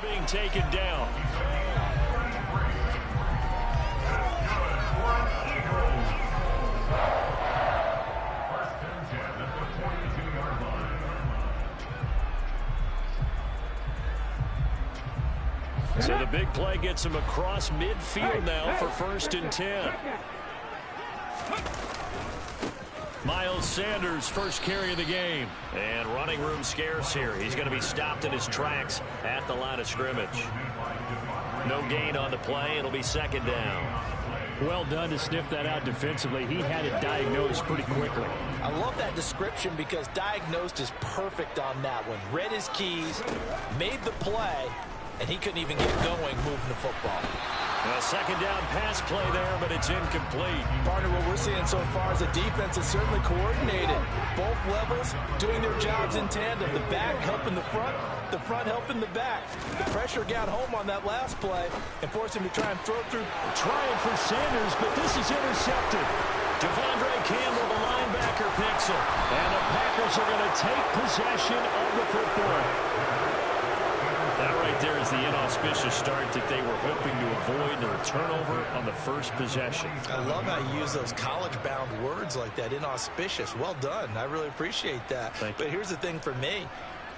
being taken down. So the big play gets him across midfield now for 1st and 10. Miles Sanders, first carry of the game. And running room scarce here. He's going to be stopped in his tracks at the line of scrimmage. No gain on the play. It'll be 2nd down. Well done to sniff that out defensively. He had it diagnosed pretty quickly. I love that description because diagnosed is perfect on that one. Read his keys, made the play, and he couldn't even get going moving the football. A 2nd down pass play there, but it's incomplete. Partner, what we're seeing so far is the defense is certainly coordinated. Both levels doing their jobs in tandem. The back helping the front helping the back. The pressure got home on that last play and forced him to try and throw through. Trying for Sanders, but this is intercepted. Devondre Campbell, the linebacker, picks him. And the Packers are going to take possession of the football. That right there is the inauspicious start that they were hoping to avoid, the turnover on the first possession. I love how you use those college-bound words like that, inauspicious. Well done. I really appreciate that. But here's the thing for me.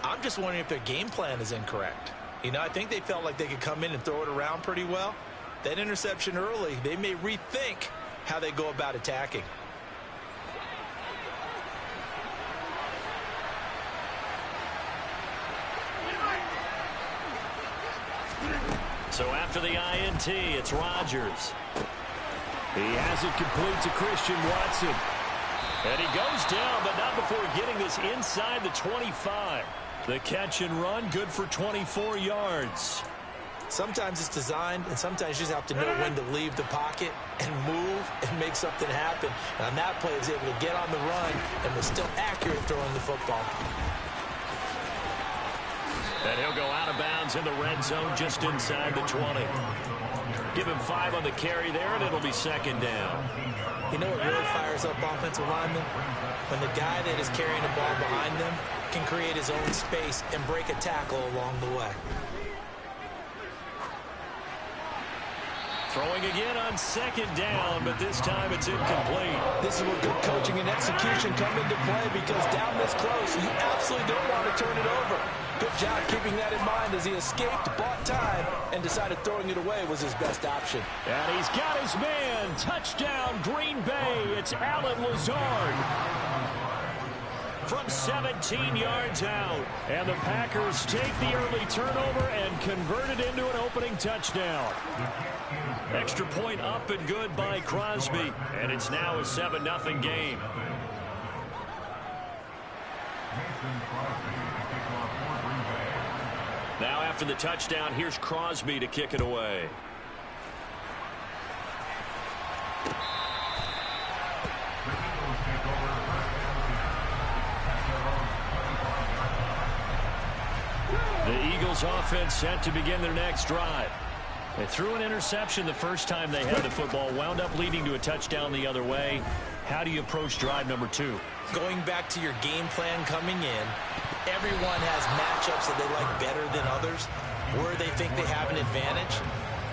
I'm just wondering if their game plan is incorrect. You know, I think they felt like they could come in and throw it around pretty well. That interception early, they may rethink how they go about attacking. So after the INT, it's Rodgers. He has it complete to Christian Watson. And he goes down, but not before getting this inside the 25. The catch and run, good for 24 yards. Sometimes it's designed, and sometimes you just have to know when to leave the pocket and move and make something happen. And on that play, he was able to get on the run and was still accurate throwing the football. And he'll go out of bounds in the red zone just inside the 20. Give him 5 on the carry there, and it'll be 2nd down. You know what really fires up offensive linemen? When the guy that is carrying the ball behind them can create his own space and break a tackle along the way. Throwing again on 2nd down, but this time it's incomplete. This is where good coaching and execution come into play because down this close, you absolutely don't want to turn it over. Good job keeping that in mind as he escaped, bought time, and decided throwing it away was his best option. And he's got his man. Touchdown, Green Bay. It's Allen Lazard. From 17 yards out. And the Packers take the early turnover and convert it into an opening touchdown. Extra point up and good by Crosby. And it's now a 7-0 game. Now after the touchdown, here's Crosby to kick it away. The Eagles offense set to begin their next drive. They threw an interception the first time they had the football, wound up leading to a touchdown the other way. How do you approach drive number 2? Going back to your game plan coming in, everyone has matchups that they like better than others, where they think they have an advantage.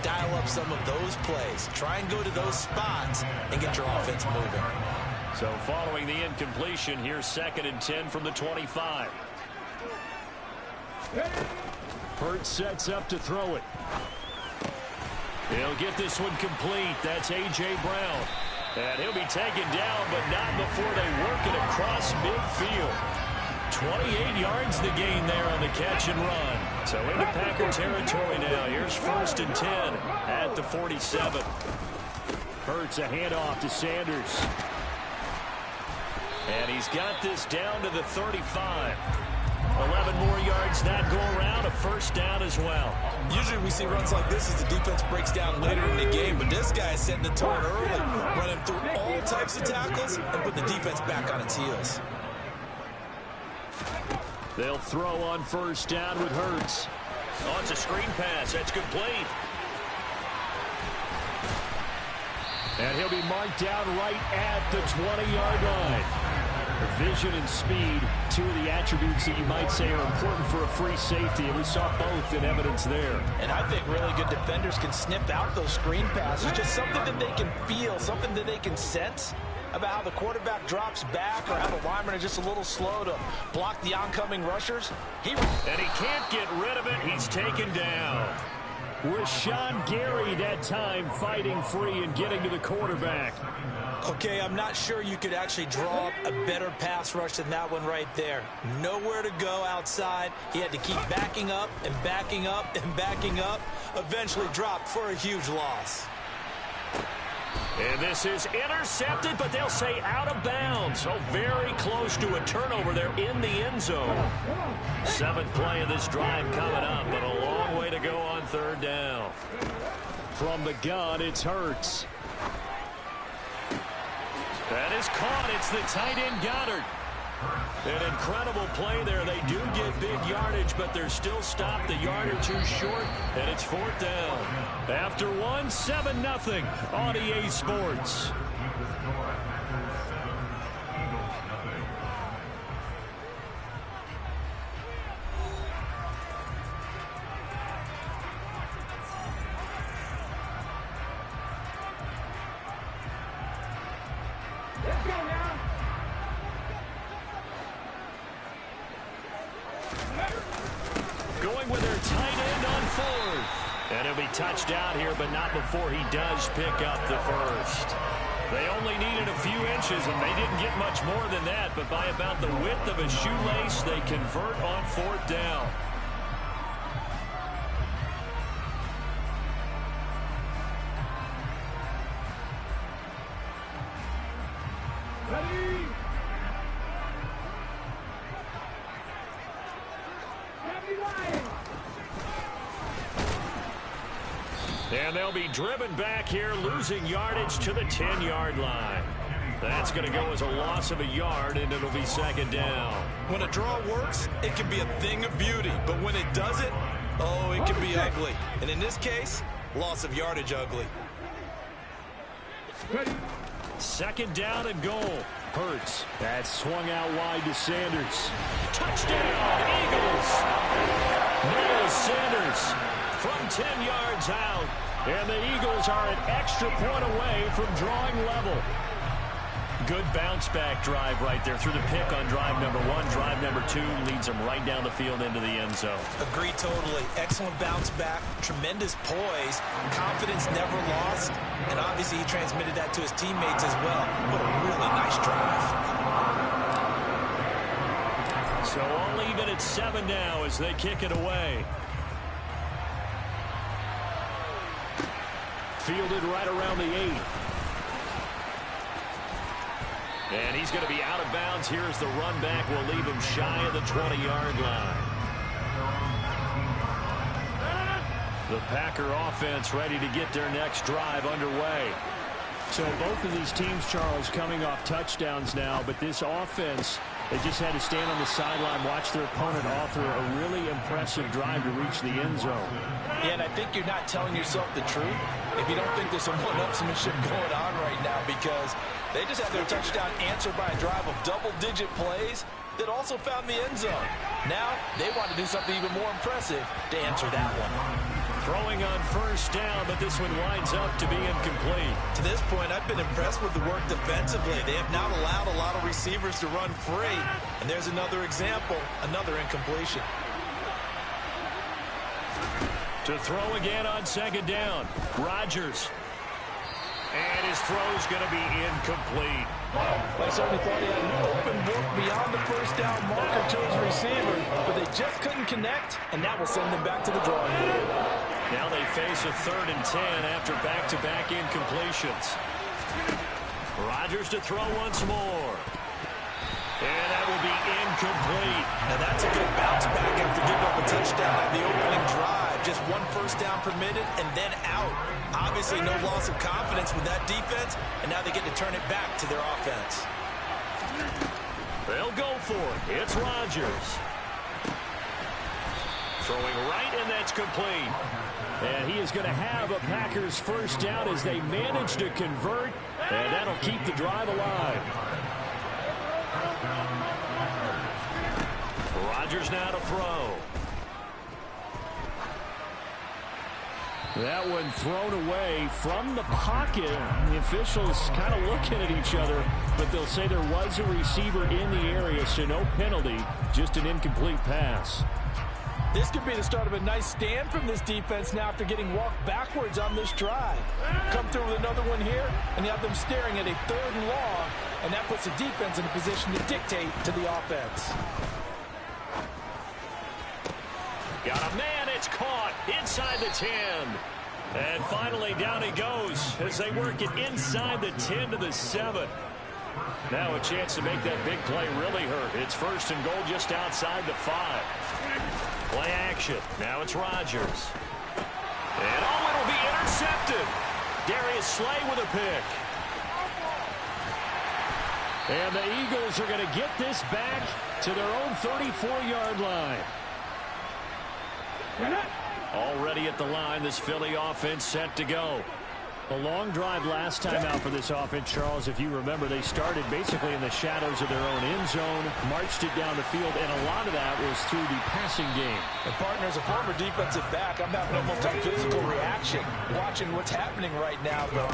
Dial up some of those plays. Try and go to those spots and get your offense moving. So following the incompletion, here's 2nd and 10 from the 25. Hurts sets up to throw it. He'll get this one complete. That's A.J. Brown. And he'll be taken down, but not before they work it across midfield. 28 yards the gain there on the catch and run. So into Packer territory now. Here's 1st and 10 at the 47. Hurts a handoff to Sanders. And he's got this down to the 35. 11 more yards that go around, a 1st down as well. Usually we see runs like this as the defense breaks down later in the game, but this guy is setting the tone early, running through all types of tackles and putting the defense back on its heels. They'll throw on 1st down with Hurts. Oh, it's a screen pass. That's complete. And he'll be marked down right at the 20-yard line. Vision and speed, 2 of the attributes that you might say are important for a free safety, and we saw both in evidence there. And I think really good defenders can snip out those screen passes, just something that they can feel, something that they can sense about how the quarterback drops back or how the linemen are just a little slow to block the oncoming rushers. And he can't get rid of it. He's taken down. Rashawn Gary that time fighting free and getting to the quarterback. Okay, I'm not sure you could actually draw up a better pass rush than that one right there. Nowhere to go outside. He had to keep backing up and backing up and backing up. Eventually dropped for a huge loss. And this is intercepted, but they'll say out of bounds. So very close to a turnover there in the end zone. 7th play of this drive coming up, but a long way to go on 3rd down. From the gun, it's Hurts. That is caught. It's the tight end Goddard. An incredible play there. They do get big yardage, but they're still stopped a yard or 2 short, and it's 4th down. After 1, 7-0 on EA Sports. Going with their tight end on 4th. And he'll be touched out here, but not before he does pick up the 1st. They only needed a few inches, and they didn't get much more than that. But by about the width of a shoelace, they convert on 4th down. And they'll be driven back here, losing yardage to the 10-yard line. That's going to go as a loss of a yard, and it'll be 2nd down. When a draw works, it can be a thing of beauty. But when it doesn't, oh, it can be ugly. And in this case, loss of yardage ugly. 2nd down and goal. Hurts. That swung out wide to Sanders. Touchdown, Eagles. Miles Sanders from 10 yards out. And the Eagles are an extra point away from drawing level. Good bounce-back drive right there through the pick on drive number 1. Drive number 2 leads them right down the field into the end zone. Agree totally. Excellent bounce back. Tremendous poise. Confidence never lost. And obviously he transmitted that to his teammates as well. What a really nice drive. So all even at 7 now as they kick it away. Fielded right around the 8. And he's going to be out of bounds. Here's the run back. Will leave him shy of the 20-yard line. The Packer offense ready to get their next drive underway. So both of these teams, Charles, coming off touchdowns now, but this offense, they just had to stand on the sideline, watch their opponent author a really impressive drive to reach the end zone. Yeah, and I think you're not telling yourself the truth if you don't think there's some one-upsmanship going on right now, because they just had their touchdown answered by a drive of double-digit plays that also found the end zone. Now they want to do something even more impressive to answer that one. Throwing on 1st down, but this one winds up to be incomplete. To this point, I've been impressed with the work defensively. They have not allowed a lot of receivers to run free. And there's another example, another incompletion. To throw again on 2nd down. Rodgers. And his His throw's going to be incomplete. I certainly thought he had an open look beyond the first down marker to his receiver, but they just couldn't connect, and that will send them back to the drawing board. Now they face a 3rd and 10 after back-to-back incompletions. Rodgers to throw once more. And that will be incomplete. Now that's a good bounce back after giving up a touchdown on the opening drive. Just 1 first down permitted and then out. Obviously no loss of confidence with that defense, and now they get to turn it back to their offense. They'll go for it. It's Rodgers. Throwing right, and that's complete. And he is going to have a Packers first down as they manage to convert, and that'll keep the drive alive. Rodgers now to throw. That one thrown away from the pocket. The officials kind of looking at each other, but they'll say there was a receiver in the area, so no penalty, just an incomplete pass. This could be the start of a nice stand from this defense now after getting walked backwards on this drive. Come through with another one here, and you have them staring at a 3rd and long, and that puts the defense in a position to dictate to the offense. Got a man, it's caught inside the 10. And finally down he goes as they work it inside the 10 to the 7. Now a chance to make that big play really hurt. It's 1st and goal just outside the 5. Play action. Now it's Rodgers. And it'll be intercepted. Darius Slay with a pick. And the Eagles are going to get this back to their own 34-yard line. Already at the line, this Philly offense set to go. A long drive last time out for this offense, Charles. If you remember, they started basically in the shadows of their own end zone, marched it down the field, and a lot of that was through the passing game. And partner, as a former defensive back, I'm having almost a physical reaction watching what's happening right now. But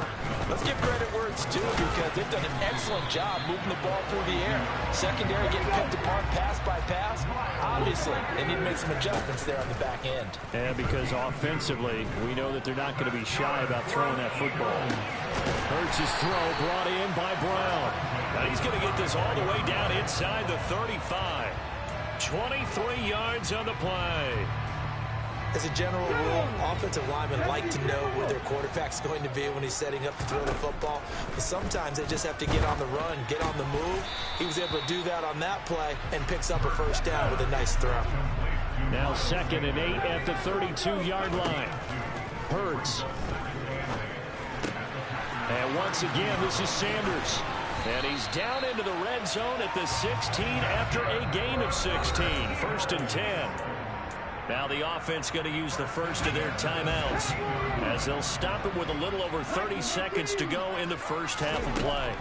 let's give credit where it's due because they've done an excellent job moving the ball through the air. Secondary getting picked apart pass by pass. Obviously, they need to make some adjustments there on the back end. And because offensively, we know that they're not going to be shy about throwing that football. Hurts' throw brought in by Brown. Now he's going to get this all the way down inside the 35. 23 yards on the play. As a general rule, offensive linemen like to know where their quarterback's going to be when he's setting up to throw the football. But sometimes they just have to get on the run, get on the move. He was able to do that on that play and picks up a first down with a nice throw. Now 2nd and 8 at the 32-yard line. Hurts. And once again, this is Sanders. And he's down into the red zone at the 16 after a gain of 16. 1st and 10. Now the offense going to use the first of their timeouts as they'll stop it with a little over 30 seconds to go in the first half of play.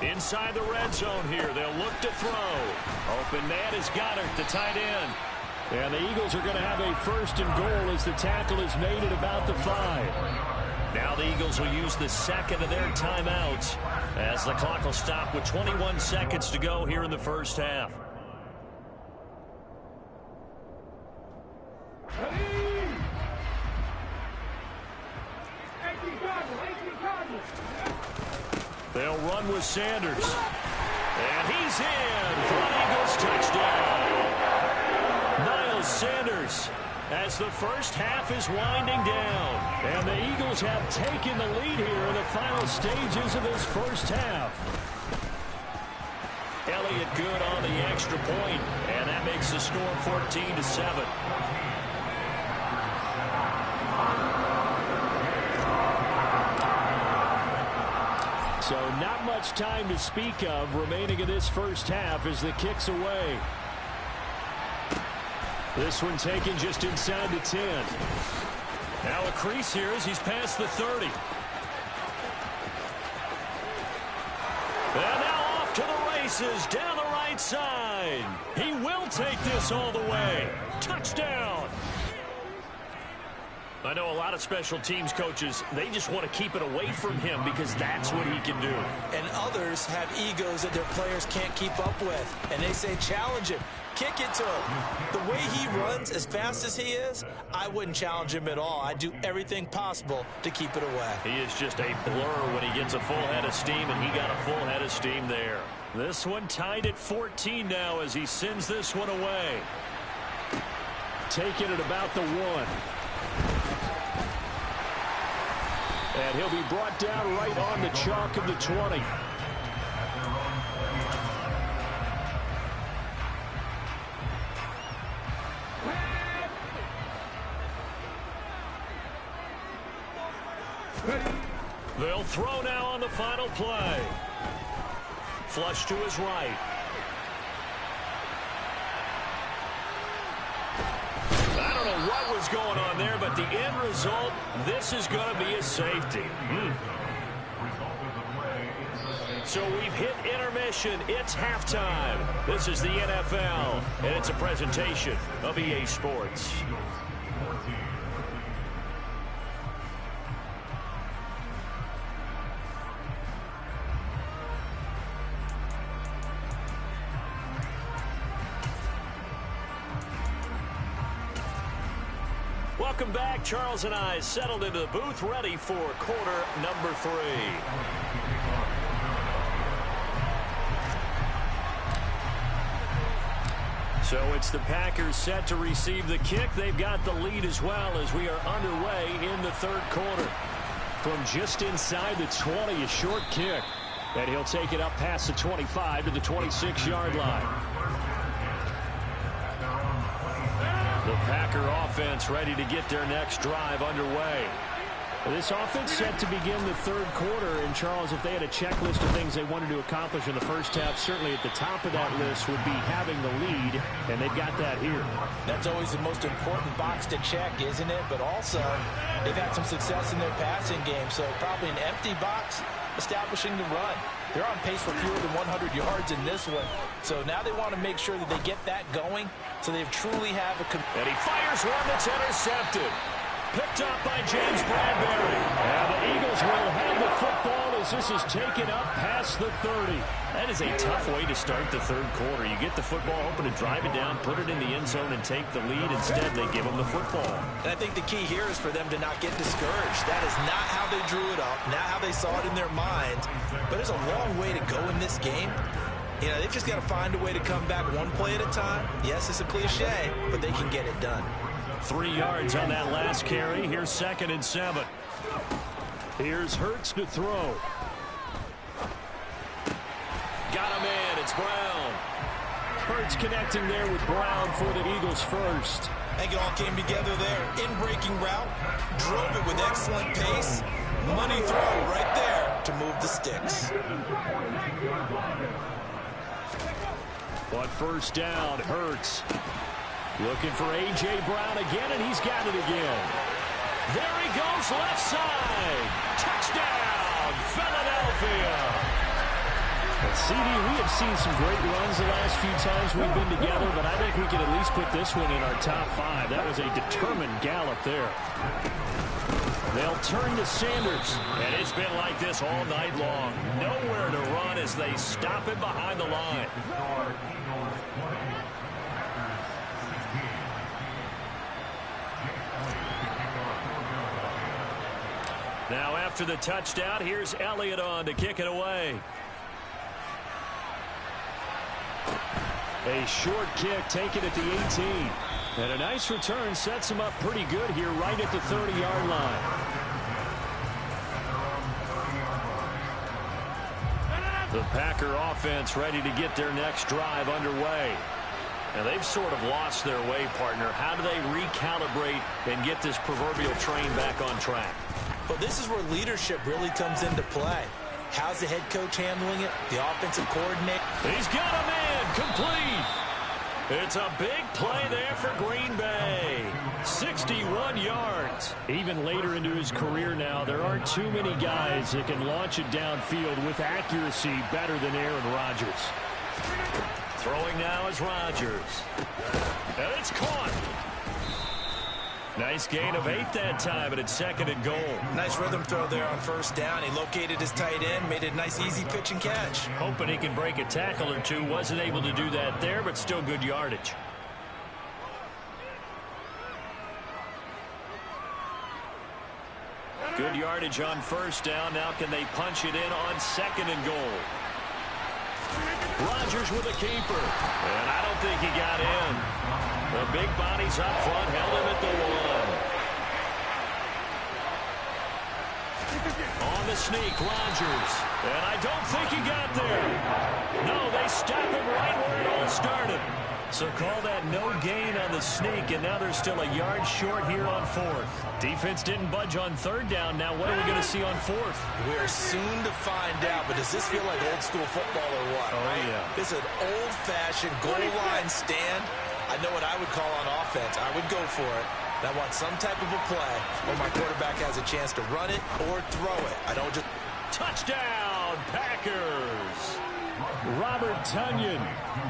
Inside the red zone here, they'll look to throw. Open man is Goddard, the tight end. And the Eagles are going to have a 1st and goal as the tackle is made at about the 5. Now the Eagles will use the second of their timeouts as the clock will stop with 21 seconds to go here in the first half. They'll run with Sanders. And he's in for an Eagles touchdown. Miles Sanders as the first half is winding down. And the Eagles have taken the lead here in the final stages of this first half. Elliott good on the extra point, and that makes the score 14-7. So not much time to speak of remaining in this first half as the kick's away. This one taken just inside the 10. Now a crease here as he's past the 30. And now off to the races down the right side. He will take this all the way. Touchdown. I know a lot of special teams coaches, they just want to keep it away from him because that's what he can do. And others have egos that their players can't keep up with. And they say, challenge him. Kick it to him. The way he runs as fast as he is, I wouldn't challenge him at all. I'd do everything possible to keep it away. He is just a blur when he gets a full head of steam, and he got a full head of steam there. This one tied at 14 now as he sends this one away. Taking it about the 1. And he'll be brought down right on the chalk of the 20. They'll throw now on the final play. Flush to his right. I don't know what was going on there, but the end result, this is going to be a safety. So we've hit intermission. It's halftime. This is the NFL, and it's a presentation of EA Sports. Welcome back. Charles and I settled into the booth, ready for quarter number 3. So it's the Packers set to receive the kick. They've got the lead as well as we are underway in the third quarter. From just inside the 20, a short kick. And he'll take it up past the 25 to the 26-yard line. The Packer offense ready to get their next drive underway. This offense set to begin the third quarter. And, Charles, if they had a checklist of things they wanted to accomplish in the first half, certainly at the top of that list would be having the lead, and they've got that here. That's always the most important box to check, isn't it? But also, they've had some success in their passing game, so probably an empty box establishing the run. They're on pace for fewer than 100 yards in this one. So now they want to make sure that they get that going so they truly have a... And he fires one that's intercepted. Picked up by James Bradbury. And the Eagles will have the football as this is taken up past the 30. That is a tough way to start the third quarter. You get the football open and drive it down, put it in the end zone, and take the lead. Instead, they give them the football. And I think the key here is for them to not get discouraged. That is not how they drew it up, not how they saw it in their minds. But there's a long way to go in this game. You know, they've just got to find a way to come back one play at a time. Yes, it's a cliche, but they can get it done. 3 yards on that last carry. Here's 2nd and 7. Here's Hurts to throw. Got him in. It's Brown. Hurts connecting there with Brown for the Eagles first. I think it all came together there. In-breaking route. Drove it with excellent pace. Money throw right there to move the sticks. But first down, Hurts. Looking for A.J. Brown again, and he's got it again. There he goes, left side. Touchdown, Philadelphia. And CD, we have seen some great runs the last few times we've been together, but I think we can at least put this one in our top 5. That was a determined gallop there. They'll turn to Sanders. And it's been like this all night long. Nowhere to run as they stop him behind the line. Now after the touchdown, here's Elliott on to kick it away. A short kick taken at the 18. And a nice return sets him up pretty good here right at the 30-yard line. The Packer offense ready to get their next drive underway. Now they've sort of lost their way, partner. How do they recalibrate and get this proverbial train back on track? Well, this is where leadership really comes into play. How's the head coach handling it? The offensive coordinator. He's got a man complete. It's a big play there for Green Bay. 61 yards. Even later into his career now, there aren't too many guys that can launch it downfield with accuracy better than Aaron Rodgers. Throwing now is Rodgers. And it's caught. Nice gain of 8 that time, and it's 2nd and goal. Nice rhythm throw there on 1st down. He located his tight end, made it a nice, easy pitch and catch. Hoping he can break a tackle or two. Wasn't able to do that there, but still good yardage. Good yardage on 1st down. Now can they punch it in on 2nd and goal? Rodgers with a keeper. And I don't think he got in. The big bodies up front held him at the 1. On the sneak, Rodgers. And I don't think he got there. No, they stop him right where it all started. So call that no gain on the sneak, and now they're still a yard short here on 4th. Defense didn't budge on 3rd down. Now what are we going to see on 4th? We're soon to find out, but does this feel like old school football or what? Oh, right? yeah. This is an old-fashioned goal line stand. I know what I would call on offense. I would go for it. And I want some type of a play where my quarterback has a chance to run it or throw it. I don't just... Touchdown, Packers! Robert Tonyan,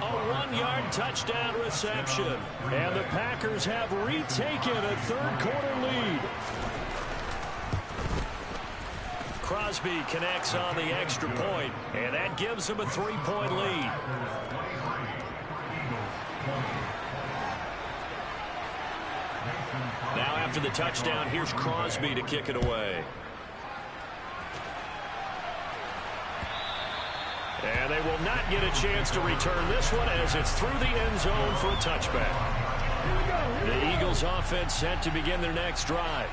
a 1-yard touchdown reception. And the Packers have retaken a 3rd quarter lead. Crosby connects on the extra point, and that gives them a 3-point lead. Now after the touchdown, here's Crosby to kick it away. And they will not get a chance to return this one as it's through the end zone for a touchback. The Eagles offense set to begin their next drive.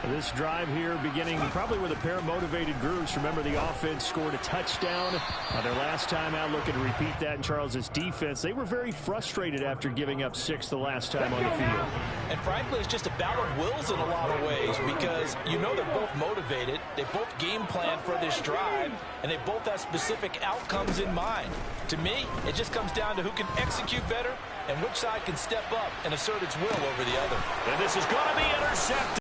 This drive here beginning probably with a pair of motivated groups. Remember, the offense scored a touchdown their last time out. Looking to repeat that in Charles's defense. They were very frustrated after giving up 6 the last time on the field. And frankly, it's just a battle of wills in a lot of ways because you know they're both motivated. They both game plan for this drive, and they both have specific outcomes in mind. To me, it just comes down to who can execute better and which side can step up and assert its will over the other. And this is going to be intercepted.